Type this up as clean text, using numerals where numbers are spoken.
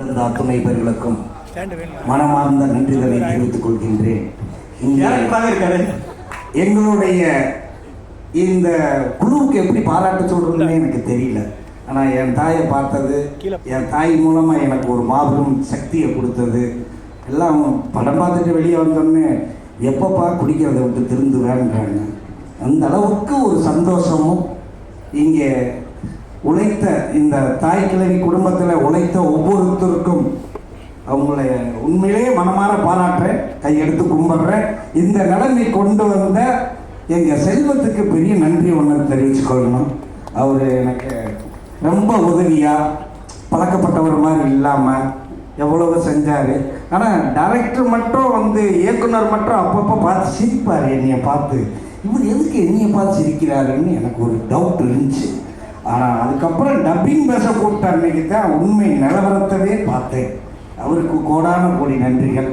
அத்துணை பேர்களுக்கும் மனமார்ந்த நன்றிகளை தெரிவித்துக் கொள்கின்றேன். எங்களுடைய இந்த குழுவுக்கு எப்படி பாராட்டு சொல்றதுன்னு எனக்கு தெரியல. ஆனால் என் தாயை பார்த்தது, என் தாய் மூலமாக எனக்கு ஒரு மாபெரும் சக்தியை கொடுத்தது. எல்லாம் படம் பார்த்துட்டு வெளியே வந்தோடனே எப்பப்பா குடிக்கிறத விட்டு திருந்து வேண்டாங்க. அந்த அளவுக்கு ஒரு சந்தோஷமும் இங்கே உழைத்த இந்த தாய் கிழவி குடும்பத்தில் உழைத்த ஒவ்வொருத்தருக்கும் அவங்கள உண்மையிலேயே மனமாற பாராட்டுறேன், கையெடுத்து கும்பிட்றேன். இந்த நிலைமை கொண்டு வந்த எங்கள் செல்வத்துக்கு பெரிய நன்றி ஒன்று தெரிவிச்சுக்கொள்ளணும். அவர் எனக்கு ரொம்ப உதவியாக பழக்கப்பட்டவர் மாதிரி இல்லாமல் எவ்வளவு செஞ்சார். ஆனால் டைரக்டர் மட்டும் இயக்குனர் மட்டும் அப்பப்போ பார்த்து சிரிப்பார். என்னையை பார்த்து இவர் எதுக்கு என்னையை பார்த்து சிரிக்கிறாருன்னு எனக்கு ஒரு டவுட் இருந்துச்சு. ஆனால் அதுக்கப்புறம் டப்பிங் பேச கூப்பிட்ட அன்னைக்கு தான் உண்மை நிலவரத்தவே பார்த்தேன். அவருக்கு கோடான கோடி நன்றிகள்.